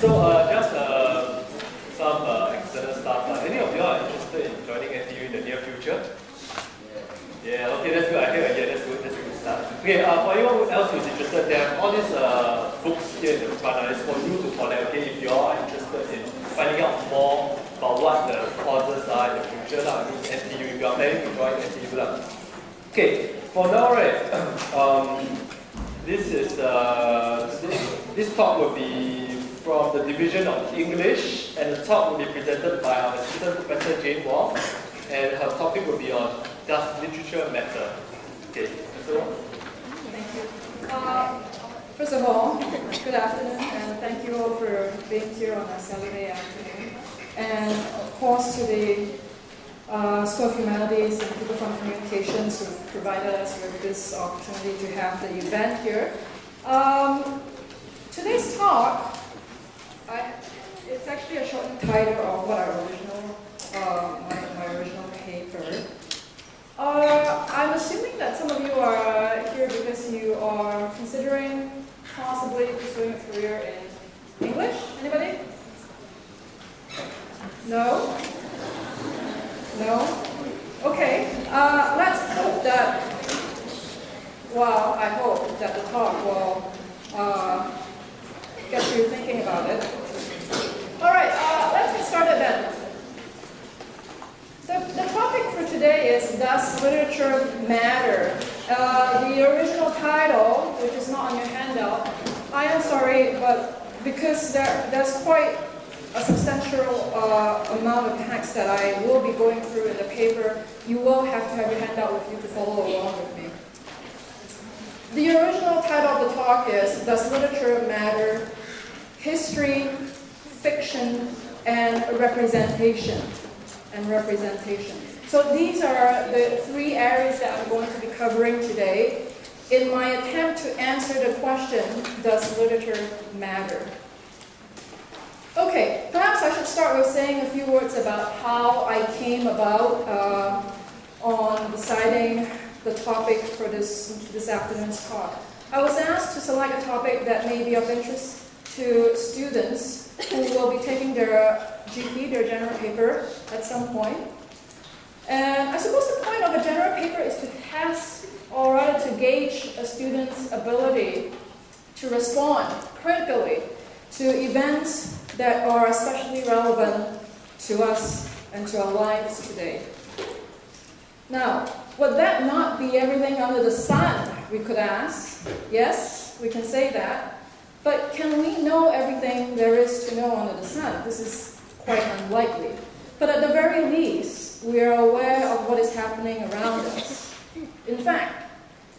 Just some external stuff. Any of you are interested in joining NTU in the near future? Yeah, okay, that's good. I hear, yeah, that's good. That's a good start. Okay, for anyone else who's interested, there are all these books here in the front. It's for you to collect, okay, if you all are interested in finding out more about what the courses are in the future. I mean, NTU, if you are planning to join NTU. Okay, for now, right, this talk will be from the Division of English, and the talk will be presented by our Assistant Professor Jane Wong, and her topic will be on does literature matter? Okay, so. Thank you. First of all, good afternoon, and thank you all for being here on a Saturday afternoon. And of course to the School of Humanities and people from Communications who have provided us with this opportunity to have the event here. Today's talk, it's actually a shortened title of what our original, my original paper. I'm assuming that some of you are here because you are considering possibly pursuing a career in English. Anybody? No? No? Okay. Let's hope that, well, I hope that the talk will get you thinking about it. All right, let's get started then. The topic for today is, does literature matter? The original title, which is not on your handout, I am sorry, but because there's quite a substantial amount of text that I will be going through in the paper, you will have to have your handout with you to follow along with me. The original title of the talk is, does literature matter? History, fiction, and representation. So these are the three areas that I'm going to be covering today in my attempt to answer the question, does literature matter? Okay, perhaps I should start with saying a few words about how I came about on deciding the topic for this afternoon's talk. I was asked to select a topic that may be of interest to students who will be taking their GP, their general paper, at some point. And I suppose the point of a general paper is to test, or rather to gauge a student's ability to respond critically to events that are especially relevant to us and to our lives today. Now, would that not be everything under the sun, we could ask? Yes, we can say that. But can we know everything there is to know under the sun? This is quite unlikely. But at the very least, we are aware of what is happening around us. In fact,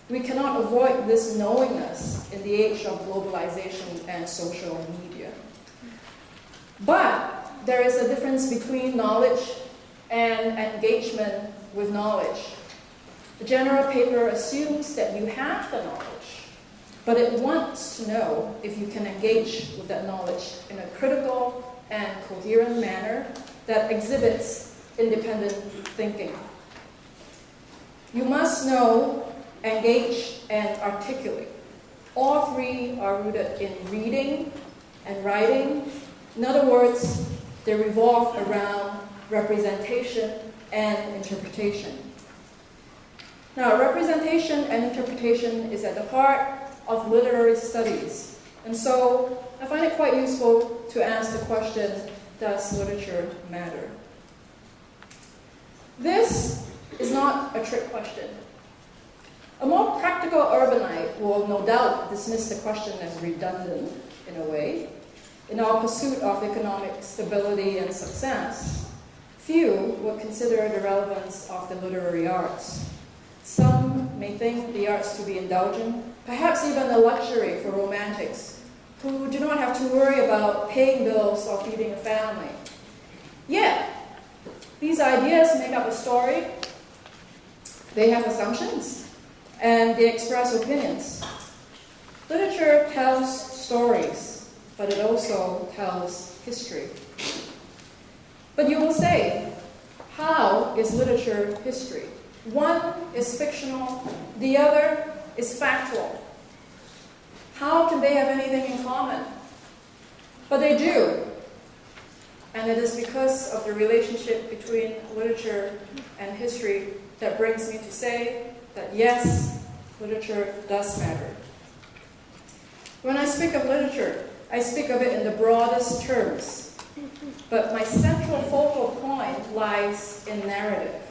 we cannot avoid this knowingness in the age of globalization and social media. But there is a difference between knowledge and engagement with knowledge. The general paper assumes that you have the knowledge, but it wants to know if you can engage with that knowledge in a critical and coherent manner that exhibits independent thinking. You must know, engage, and articulate. All three are rooted in reading and writing. In other words, they revolve around representation and interpretation. Now, representation and interpretation is at the heart of literary studies. And so I find it quite useful to ask the question, does literature matter? This is not a trick question. A more practical urbanite will no doubt dismiss the question as redundant in a way. In our pursuit of economic stability and success, few would consider the relevance of the literary arts. Some may think the arts to be indulgent, perhaps even a luxury for romantics, who do not have to worry about paying bills or feeding a family. Yet, these ideas make up a story, they have assumptions, and they express opinions. Literature tells stories, but it also tells history. But you will say, how is literature history? One is fictional, the other is factual. How can they have anything in common? But they do. And it is because of the relationship between literature and history that brings me to say that yes, literature does matter. When I speak of literature, I speak of it in the broadest terms. But my central focal point lies in narrative.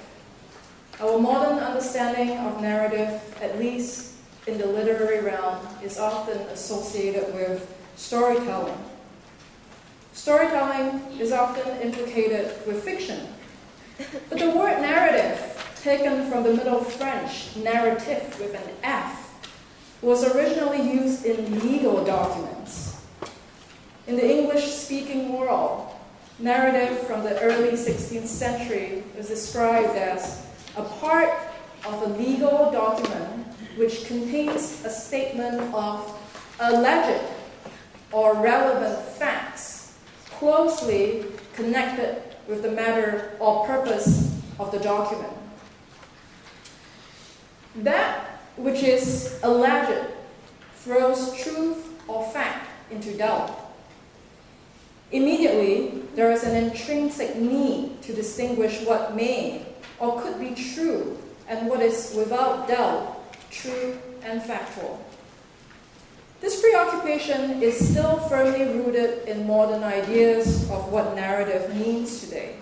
Our modern understanding of narrative, at least in the literary realm, is often associated with storytelling. Storytelling is often implicated with fiction. But the word narrative, taken from the Middle French narrative with an F, was originally used in legal documents. In the English-speaking world, narrative from the early 16th century is described as a part of a legal document which contains a statement of alleged or relevant facts closely connected with the matter or purpose of the document. That which is alleged throws truth or fact into doubt. Immediately, there is an intrinsic need to distinguish what may or could be true and what is without doubt true and factual. This preoccupation is still firmly rooted in modern ideas of what narrative means today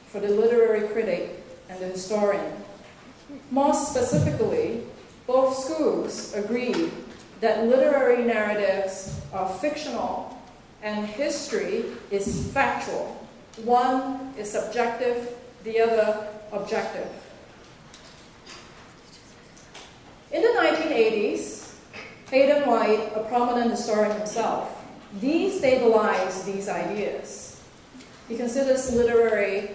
for the literary critic and the historian. More specifically, both schools agree that literary narratives are fictional and history is factual. One is subjective, the other objective. In the 1980s, Hayden White, a prominent historian himself, destabilized these ideas. He considers literary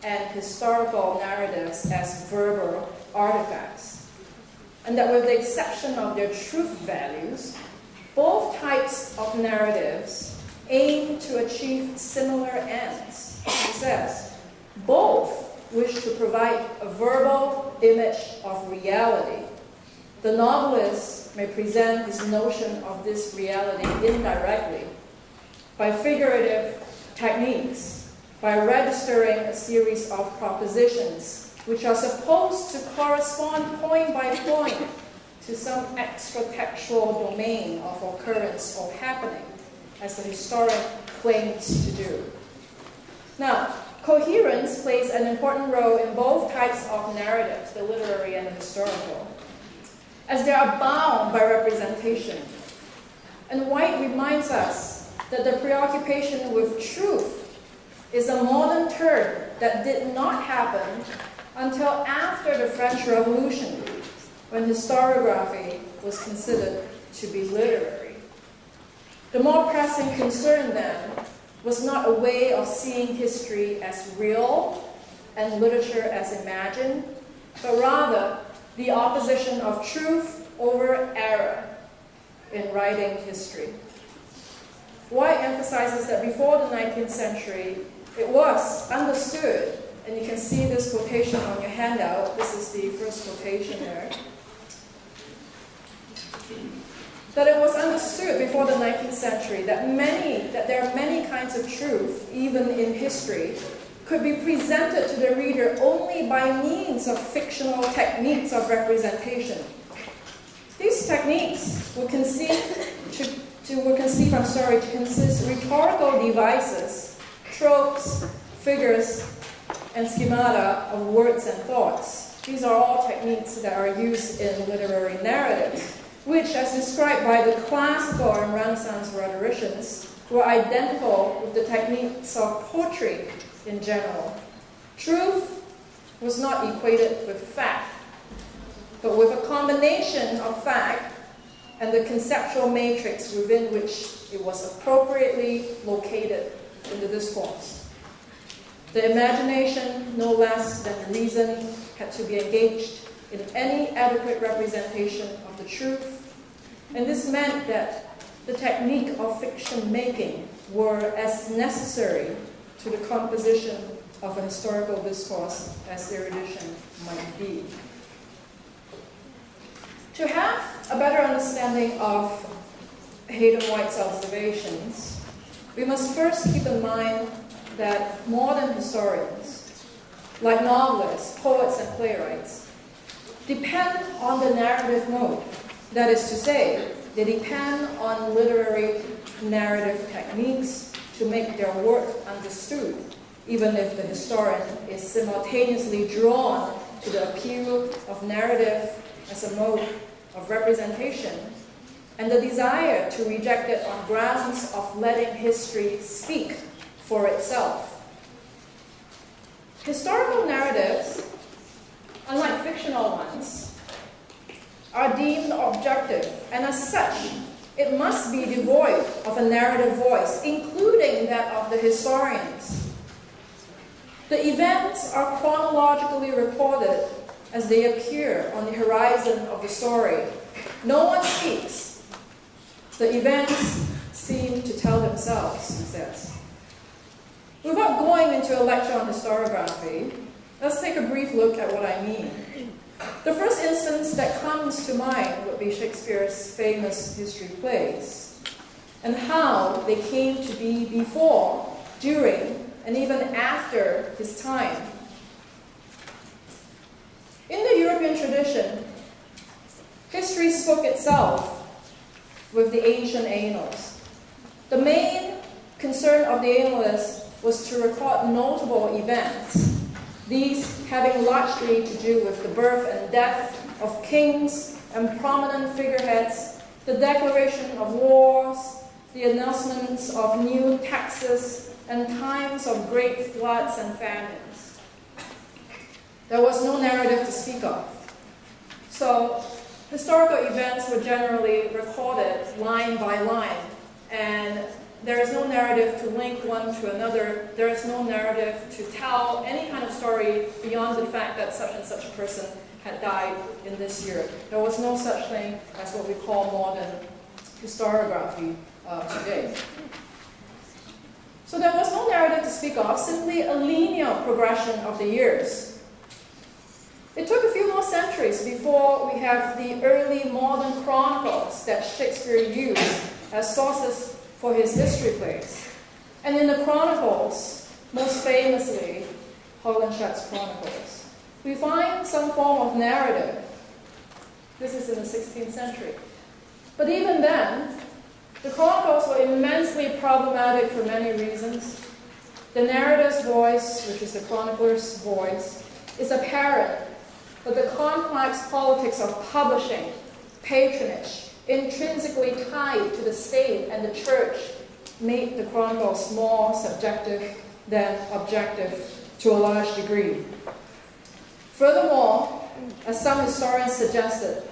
and historical narratives as verbal artifacts, and that with the exception of their truth values, both types of narratives aim to achieve similar ends. He says, both wish to provide a verbal image of reality. The novelist may present his notion of this reality indirectly, by figurative techniques, by registering a series of propositions which are supposed to correspond point by point to some extra-textual domain of occurrence or happening, as the historian claims to do. Now, coherence plays an important role in both types of narratives, the literary and the historical, as they are bound by representation. And White reminds us that the preoccupation with truth is a modern term that did not happen until after the French Revolution, when historiography was considered to be literary. The more pressing concern then was not a way of seeing history as real and literature as imagined, but rather the opposition of truth over error in writing history. White emphasizes that before the 19th century, it was understood, and you can see this quotation on your handout. This is the first quotation there. That it was understood before the 19th century that there are many kinds of truth, even in history, could be presented to the reader only by means of fictional techniques of representation. These techniques were conceived to consist rhetorical devices, tropes, figures, and schemata of words and thoughts. These are all techniques that are used in literary narratives, which, as described by the classical and Renaissance rhetoricians, were identical with the techniques of poetry in general. Truth was not equated with fact, but with a combination of fact and the conceptual matrix within which it was appropriately located in the discourse. The imagination, no less than reason, had to be engaged in any adequate representation of the truth, and this meant that the technique of fiction making were as necessary to the composition of a historical discourse as erudition might be. To have a better understanding of Hayden White's observations, we must first keep in mind that modern historians, like novelists, poets, and playwrights, depend on the narrative mode. That is to say, they depend on literary narrative techniques to make their work understood, even if the historian is simultaneously drawn to the appeal of narrative as a mode of representation, and the desire to reject it on grounds of letting history speak for itself. Historical narratives, unlike fictional ones, are deemed objective, and as such, it must be devoid of a narrative voice, including that of the historians. The events are chronologically recorded as they appear on the horizon of the story. No one speaks. The events seem to tell themselves, he says. Without going into a lecture on historiography, let's take a brief look at what I mean. The first instance that comes to mind would be Shakespeare's famous history plays, and how they came to be before, during, and even after his time. In the European tradition, history spoke itself with the ancient annals. The main concern of the annalists was to record notable events, these having largely to do with the birth and death of kings and prominent figureheads, the declaration of wars, the announcements of new taxes, and times of great floods and famines. There was no narrative to speak of. So, historical events were generally recorded line by line, and there is no narrative to link one to another. There is no narrative to tell any kind of story beyond the fact that such and such a person had died in this year. There was no such thing as what we call modern historiography today. So there was no narrative to speak of, simply a linear progression of the years. It took a few more centuries before we have the early modern chronicles that Shakespeare used as sources for his history plays. And in the chronicles, most famously, Holinshed's Chronicles, we find some form of narrative. This is in the 16th century. But even then, the chronicles were immensely problematic for many reasons. The narrator's voice, which is the chronicler's voice, is apparent, but the complex politics of publishing, patronage, intrinsically tied to the state and the church, made the chronicles more subjective than objective to a large degree. Furthermore, as some historians suggested,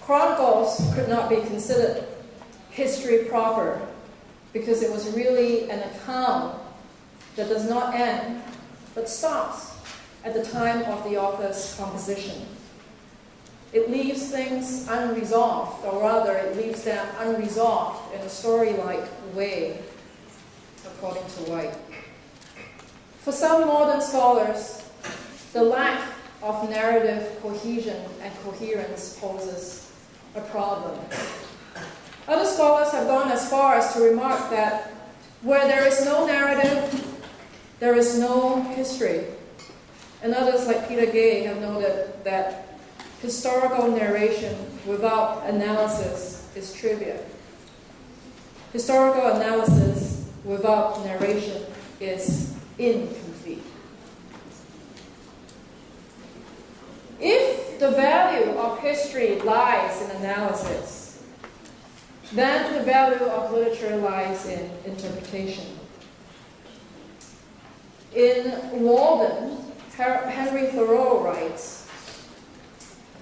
chronicles could not be considered history proper because it was really an account that does not end but stops at the time of the author's composition. It leaves things unresolved, or rather it leaves them unresolved in a story-like way, according to White. For some modern scholars, the lack of narrative cohesion and coherence poses a problem. Other scholars have gone as far as to remark that where there is no narrative, there is no history. And others, like Peter Gay, have noted that historical narration without analysis is trivia. Historical analysis without narration is incomplete. If the value of history lies in analysis, then the value of literature lies in interpretation. In Walden, Henry Thoreau writes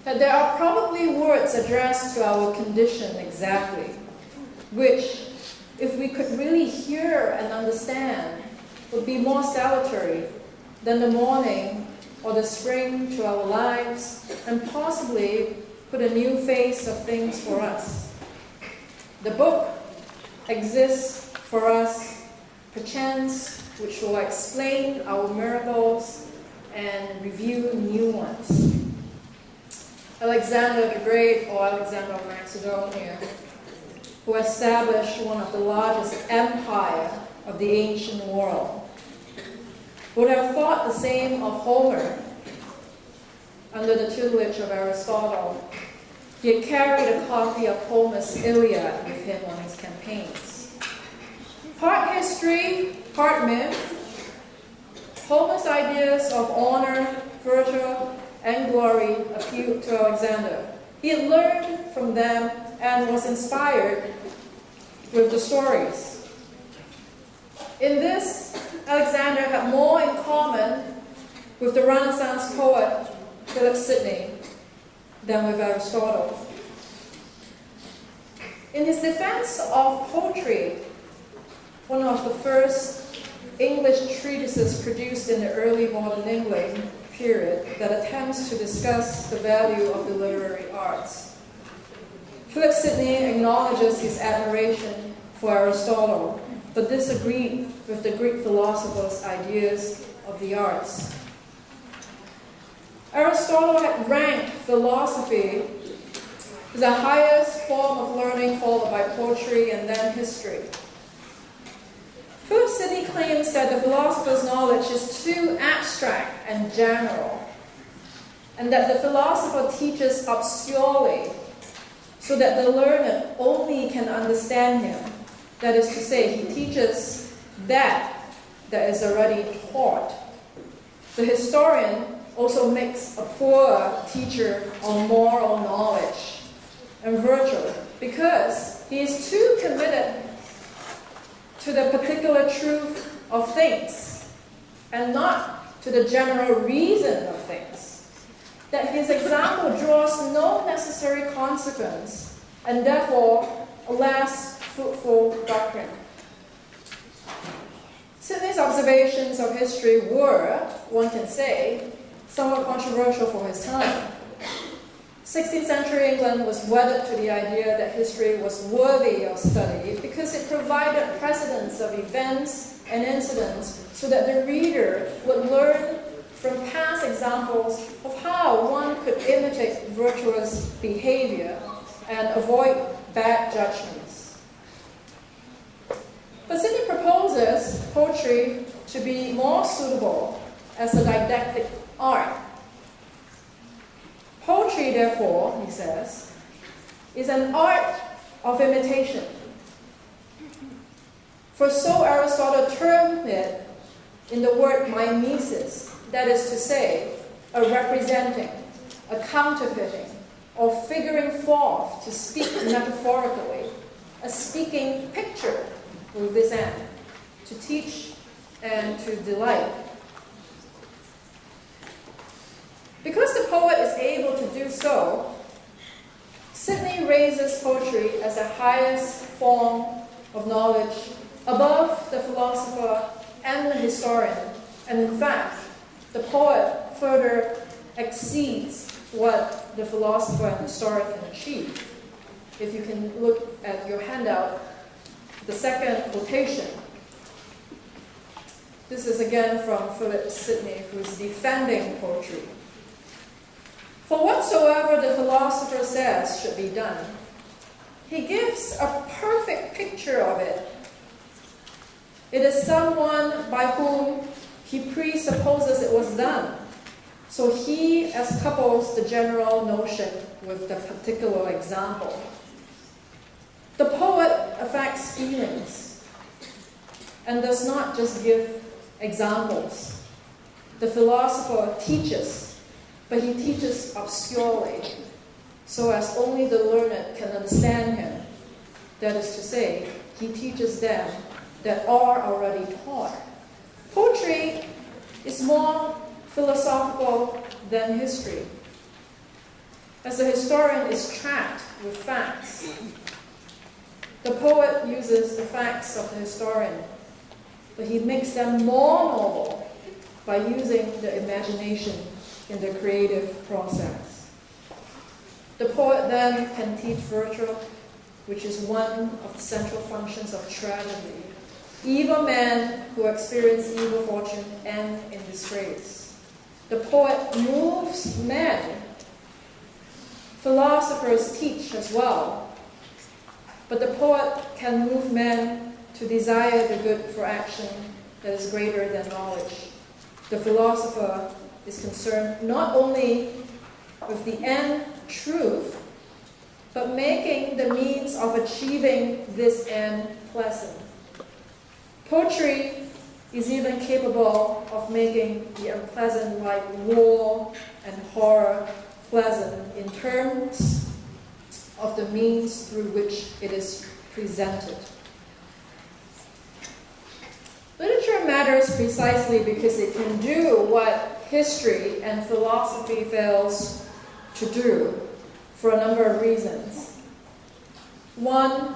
that there are probably words addressed to our condition exactly, which, if we could really hear and understand, would be more salutary than the morning or the spring to our lives, and possibly put a new face of things for us. The book exists for us, perchance, which will explain our miracles and review new ones. Alexander the Great, or Alexander of Macedonia, who established one of the largest empires of the ancient world, would have thought the same of Homer under the tutelage of Aristotle. He had carried a copy of Homer's Iliad with him on his campaigns. Part history, part myth, Homer's ideas of honor, virtue, and glory appealed to Alexander. He had learned from them and was inspired with the stories. In this, Alexander had more in common with the Renaissance poet Philip Sidney than with Aristotle. In his defense of poetry, one of the first English treatises produced in the early modern England period that attempts to discuss the value of the literary arts, Philip Sidney acknowledges his admiration for Aristotle, but disagreed with the Greek philosopher's ideas of the arts. Aristotle had ranked philosophy as the highest form of learning, followed by poetry and then history. Philip Sidney claims that the philosopher's knowledge is too abstract and general, and that the philosopher teaches obscurely, so that the learned only can understand him. That is to say, he teaches that is already taught. The historian also makes a poor teacher of moral knowledge and virtue because he is too committed to the particular truth of things and not to the general reason of things, that his example draws no necessary consequence and therefore a less fruitful doctrine. Sidney's observations of history were, one can say, somewhat controversial for his time. 16th century England was wedded to the idea that history was worthy of study because it provided precedents of events and incidents so that the reader would learn from past examples of how one could imitate virtuous behavior and avoid bad judgments. But Sidney proposes poetry to be more suitable as a didactic art. Poetry, therefore, he says, is an art of imitation. For so Aristotle termed it in the word mimesis, that is to say, a representing, a counterfeiting, or figuring forth, to speak metaphorically, a speaking picture with this end, to teach and to delight. Because the poet is able to do so, Sidney raises poetry as the highest form of knowledge above the philosopher and the historian, and in fact, the poet further exceeds what the philosopher and historian can achieve. If you can look at your handout, the second quotation. This is again from Philip Sidney, who is defending poetry. For whatsoever the philosopher says should be done, he gives a perfect picture of it. It is someone by whom he presupposes it was done. So he as couples the general notion with the particular example. The poet affects feelings and does not just give examples. The philosopher teaches, but he teaches obscurely, so as only the learned can understand him. That is to say, he teaches them that are already taught. Poetry is more philosophical than history, as the historian is trapped with facts. The poet uses the facts of the historian, but he makes them more noble by using the imagination in the creative process. The poet then can teach virtue, which is one of the central functions of tragedy. Evil men who experience evil fortune end in disgrace. The poet moves men. Philosophers teach as well, but the poet can move men to desire the good for action that is greater than knowledge. The philosopher is concerned not only with the end truth, but making the means of achieving this end pleasant. Poetry is even capable of making the unpleasant like war and horror pleasant in terms of the means through which it is presented. Literature matters precisely because it can do what history and philosophy fails to do for a number of reasons. One,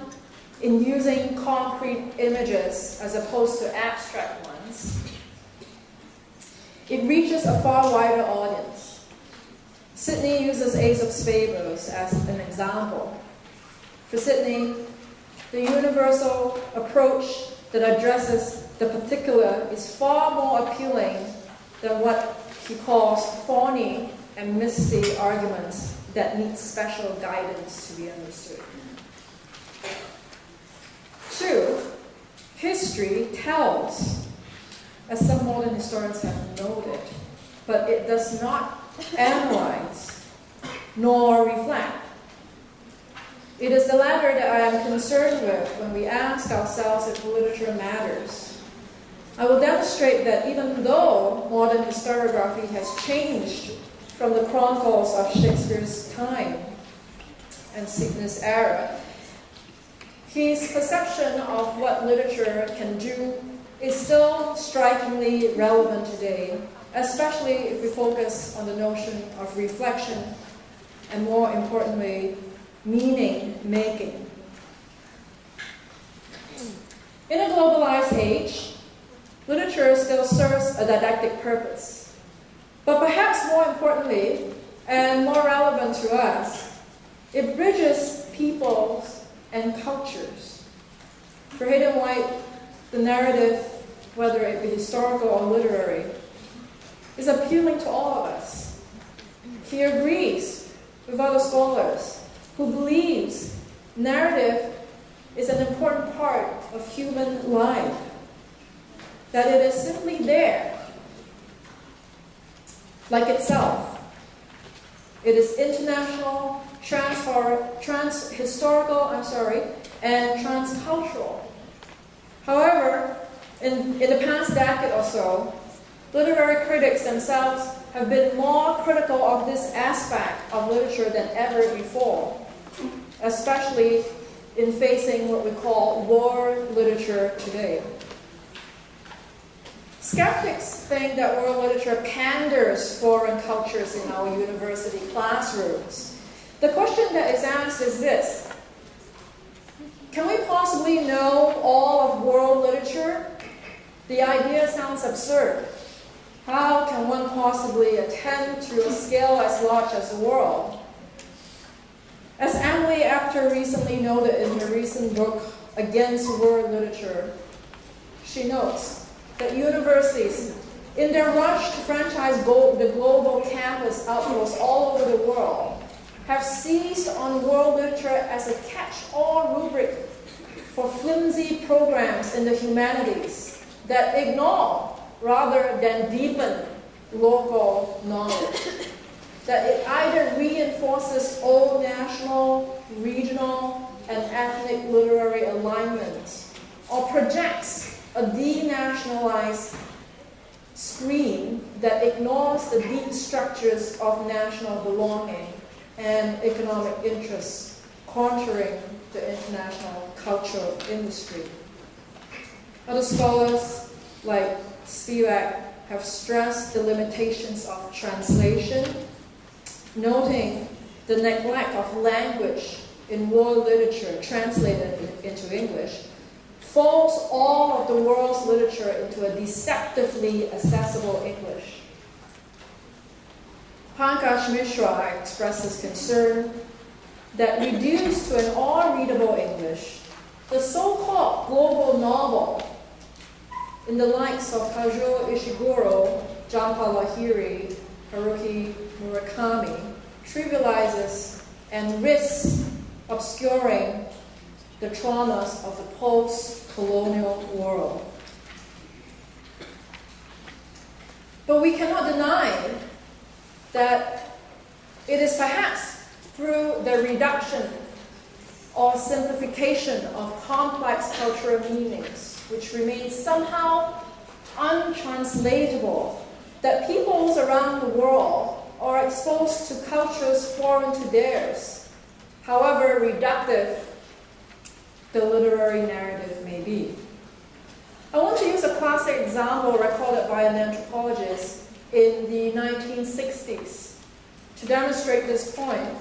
in using concrete images as opposed to abstract ones, it reaches a far wider audience. Sidney uses Aesop's fables as an example. For Sidney, the universal approach that addresses the particular is far more appealing than what he calls thorny and misty arguments that need special guidance to be understood. Two, history tells, as some modern historians have noted, but it does not analyze nor reflect. It is the latter that I am concerned with when we ask ourselves if literature matters. I will demonstrate that even though modern historiography has changed from the chronicles of Shakespeare's time and Sidney's era, his perception of what literature can do is still strikingly relevant today, especially if we focus on the notion of reflection and, more importantly, meaning-making. In a globalized age, literature still serves a didactic purpose. But perhaps more importantly, and more relevant to us, it bridges peoples and cultures. For Hayden White, the narrative, whether it be historical or literary, is appealing to all of us. He agrees with other scholars who believes narrative is an important part of human life, that it is simply there, like itself. It is international, historical, and transcultural. However, in the past decade or so, literary critics themselves have been more critical of this aspect of literature than ever before, especially in facing what we call world literature today. Skeptics think that world literature panders foreign cultures in our university classrooms. The question that is asked is this: can we possibly know all of world literature? The idea sounds absurd. How can one possibly attend to a scale as large as the world? As Emily Apter recently noted in her recent book, Against World Literature, she notes that universities, in their rush to franchise the global campus outposts all over the world, have seized on world literature as a catch-all rubric for flimsy programs in the humanities that ignore rather than deepen local knowledge. That it either reinforces old national, regional, and ethnic literary alignments, or projects a denationalized screen that ignores the deep structures of national belonging and economic interests, contouring the international cultural industry. Other scholars, like Spivak, have stressed the limitations of translation, noting the neglect of language in world literature translated into English folds all of the world's literature into a deceptively accessible English. Pankaj Mishra expresses concern that reduced to an all-readable English, the so-called global novel in the likes of Kazuo Ishiguro, Jhumpa Lahiri, Haruki Murakami trivializes and risks obscuring the traumas of the post-colonial world. But we cannot deny that it is perhaps through the reduction or simplification of complex cultural meanings, which remain somehow untranslatable, that peoples around the world are exposed to cultures foreign to theirs, however reductive the literary narrative may be. I want to use a classic example recorded by an anthropologist in the 1960s to demonstrate this point.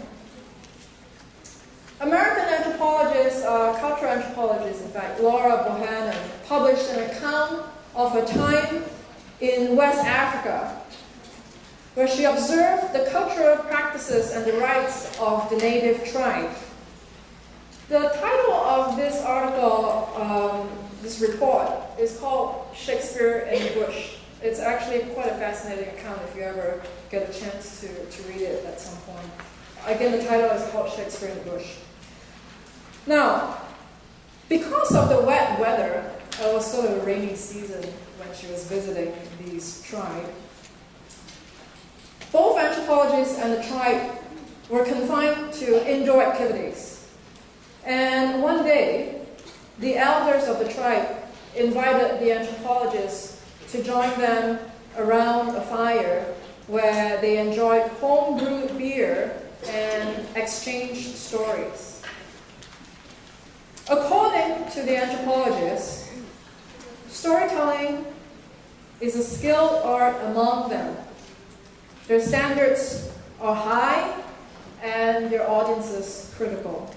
American anthropologist, cultural anthropologist, in fact, Laura Bohannon, published an account of her time in West Africa, where she observed the cultural practices and the rights of the native tribe. The title of this article, this report, is called Shakespeare in the Bush. It's actually quite a fascinating account if you ever get a chance to read it at some point. Again, the title is called Shakespeare in the Bush. Now, because of the wet weather, it was sort of a rainy season when she was visiting these tribes, both anthropologists and the tribe were confined to indoor activities. And one day, the elders of the tribe invited the anthropologists to join them around a fire where they enjoyed home-brewed beer and exchanged stories. According to the anthropologists, storytelling is a skilled art among them. Their standards are high and their audiences critical.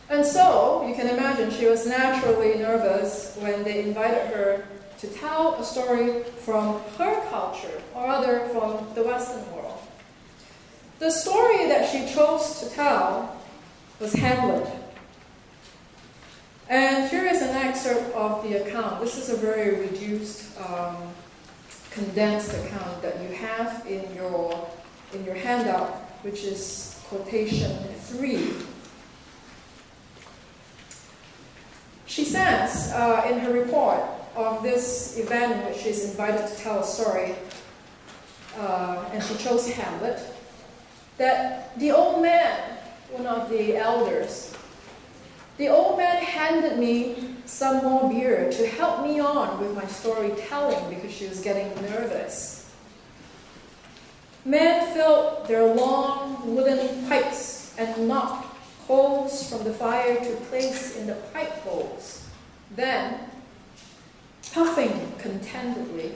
And so, you can imagine she was naturally nervous when they invited her to tell a story from her culture, or rather from the Western world. The story that she chose to tell was Hamlet. And here is an excerpt of the account. This is a very reduced, condensed account that you have in your handout, which is quotation 3. She says in her report of this event in which she's invited to tell a story, and she chose Hamlet, that the old man, one of the elders, the old man handed me some more beer to help me on with my storytelling because she was getting nervous. Men filled their long wooden pipes and knocked coals from the fire to place in the pipe bowls. Then, puffing contentedly,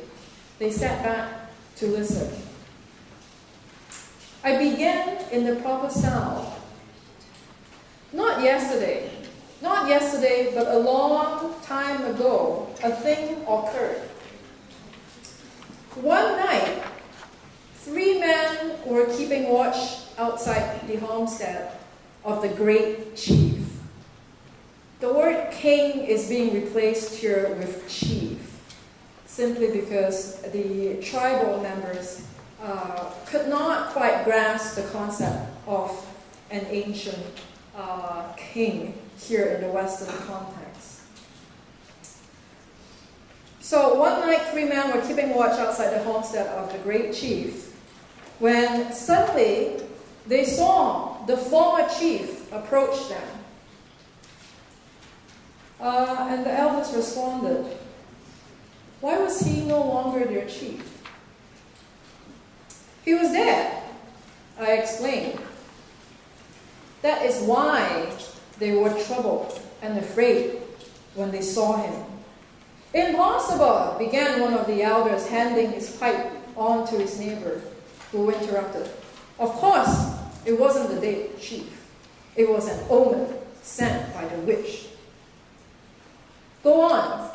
they sat back to listen. I began in the proper sound. Not yesterday, but a long time ago, a thing occurred. One night, 3 men were keeping watch outside the homestead of the great chief. The word king is being replaced here with chief, simply because the tribal members could not quite grasp the concept of an ancient king here in the Western context. So one night, 3 men were keeping watch outside the homestead of the great chief, when suddenly they saw the former chief approach them. And the elders responded, why was he no longer their chief? He was dead, I explained. That is why they were troubled and afraid when they saw him. Impossible, began one of the elders, handing his pipe on to his neighbor, who interrupted. Of course, it wasn't the dead chief. It was an omen sent by the witch. Go on.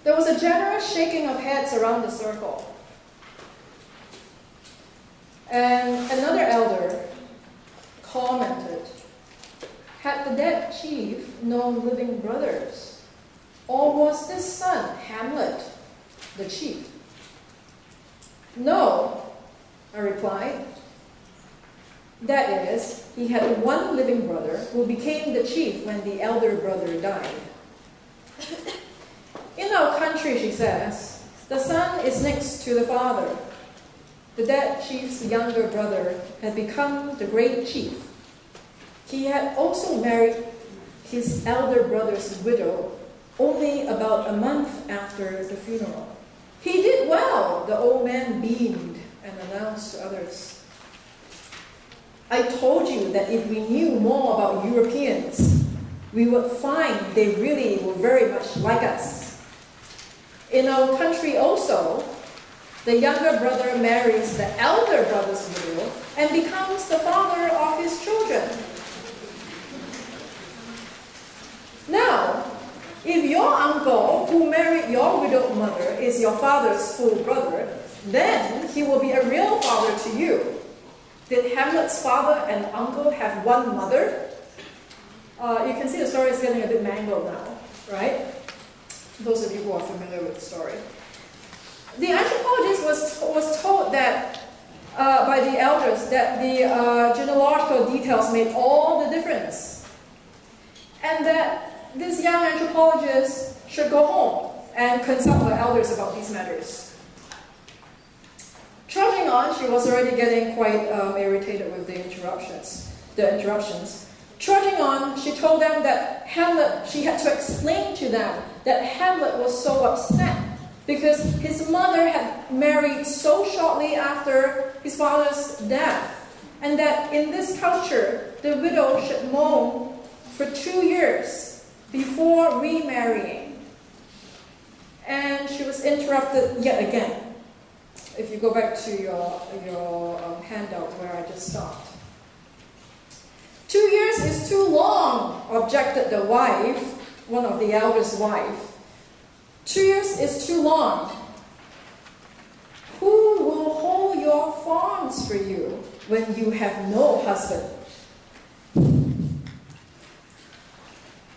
There was a generous shaking of heads around the circle. And another elder commented, had the dead chief no living brothers? Or was this son, Hamlet, the chief? No, I replied. That is, he had one living brother who became the chief when the elder brother died. In our country, she says, the son is next to the father. The dead chief's younger brother had become the great chief. He had also married his elder brother's widow only about a month after the funeral. He did well, the old man beamed and announced to others. I told you that if we knew more about Europeans, we would find they really were very much like us. In our country also, the younger brother marries the elder brother's widow and becomes the father of his children. Now, if your uncle who married your widowed mother is your father's full brother, then he will be a real father to you. Did Hamlet's father and uncle have one mother? You can see the story is getting a bit mangled now, right? Those of you who are familiar with the story. The anthropologist was told that by the elders that the genealogical details made all the difference, and that this young anthropologist should go home and consult the elders about these matters. Trudging on, she was already getting quite irritated with the interruptions. Trudging on, she told them that she had to explain to them that Hamlet was so upset because his mother had married so shortly after his father's death, and that in this culture, the widow should mourn for 2 years before remarrying. And she was interrupted yet again. If you go back to your handout where I just stopped. 2 years is too long, objected the wife, one of the elders' wife. 2 years is too long. Who will hold your farms for you when you have no husband?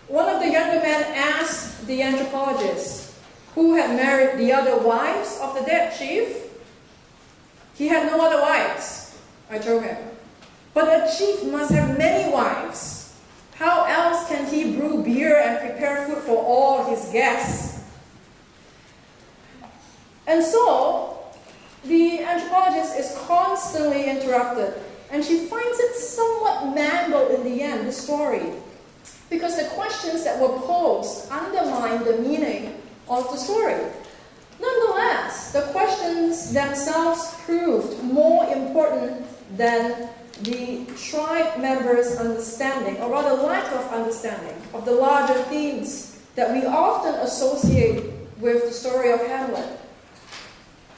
One of the younger men asked the anthropologist, who had married the other wives of the dead chief. He had no other wives, I told him. But a chief must have many wives. How else can he brew beer and prepare food for all his guests? And so, the anthropologist is constantly interrupted, and she finds it somewhat mangled in the end, the story, because the questions that were posed undermine the meaning of the story. Nonetheless, the questions themselves proved more important than the tribe members' understanding, or rather lack of understanding, of the larger themes that we often associate with the story of Hamlet.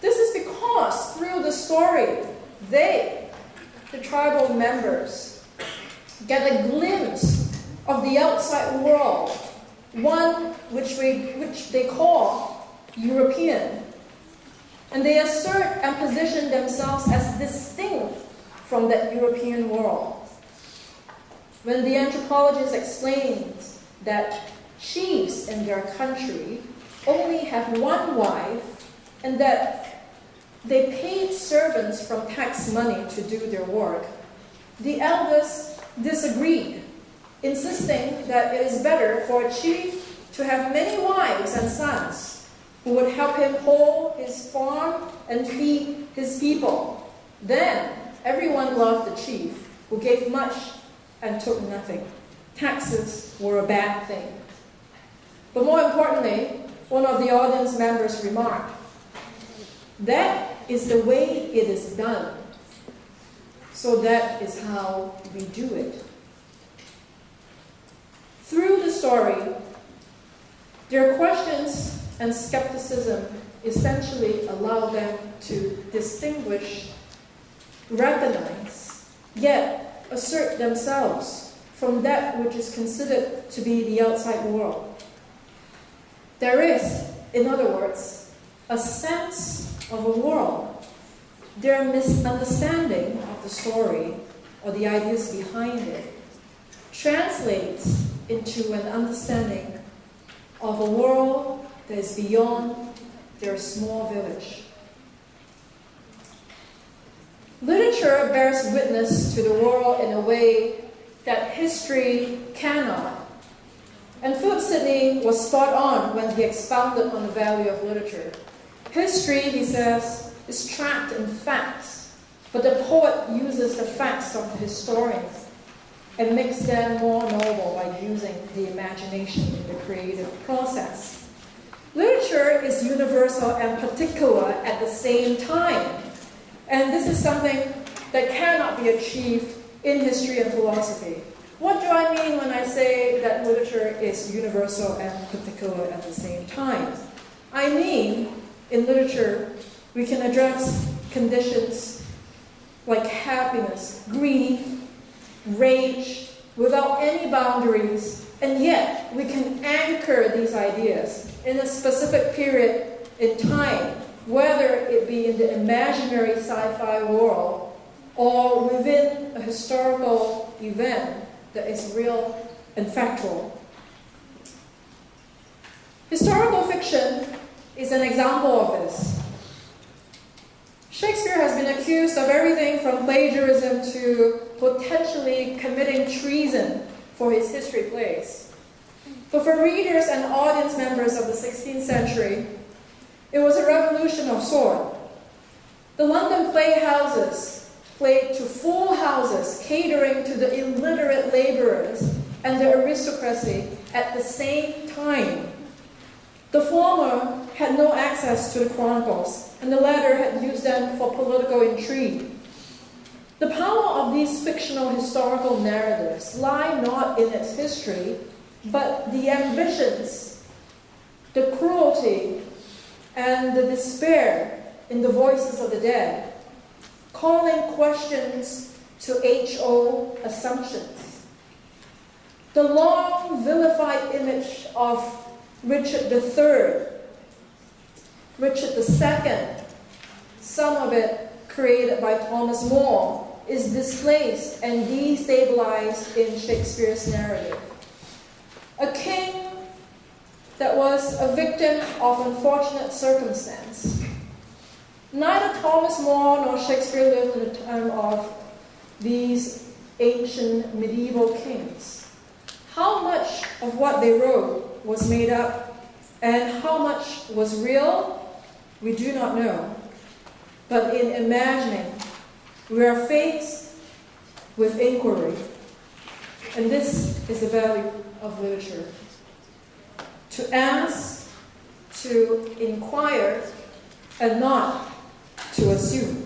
This is because through the story, they, the tribal members, get a glimpse of the outside world, one which they call European, and they assert and position themselves as distinct from that European world. When the anthropologist explains that chiefs in their country only have one wife and that they paid servants from tax money to do their work, the elders disagreed, insisting that it is better for a chief to have many wives and sons who would help him hold his farm and feed his people. Then everyone loved the chief, who gave much and took nothing. Taxes were a bad thing. But more importantly, one of the audience members remarked, that is the way it is done. So that is how we do it. Through the story, their questions and skepticism essentially allow them to distinguish, recognize, yet assert themselves from that which is considered to be the outside world. There is, in other words, a sense of a world. Their misunderstanding of the story or the ideas behind it translates into an understanding of a world that is beyond their small village. Literature bears witness to the world in a way that history cannot. And Philip Sidney was spot on when he expounded on the value of literature. History, he says, is trapped in facts, but the poet uses the facts of the historian and makes them more knowable by using the imagination in the creative process. Literature is universal and particular at the same time, and this is something that cannot be achieved in history and philosophy. What do I mean when I say that literature is universal and particular at the same time? I mean, in literature, we can address conditions like happiness, grief, rage, without any boundaries, and yet we can anchor these ideas in a specific period in time, whether it be in the imaginary sci-fi world or within a historical event that is real and factual. Historical fiction is an example of this. Shakespeare has been accused of everything from plagiarism to potentially committing treason for his history plays. But for readers and audience members of the 16th century, it was a revolution of sort. The London playhouses played to full houses, catering to the illiterate laborers and the aristocracy at the same time. The former had no access to the chronicles, and the latter had used them for political intrigue. The power of these fictional historical narratives lie not in its history, but the ambitions, the cruelty, and the despair in the voices of the dead, calling questions to age-old assumptions. The long vilified image of Richard III, Richard II, some of it created by Thomas More, is displaced and destabilized in Shakespeare's narrative. A king that was a victim of unfortunate circumstance. Neither Thomas More nor Shakespeare lived in the time of these ancient medieval kings. How much of what they wrote was made up and how much was real, we do not know. But in imagining, we are faced with inquiry. And this is the value of literature. To ask, to inquire, and not to assume.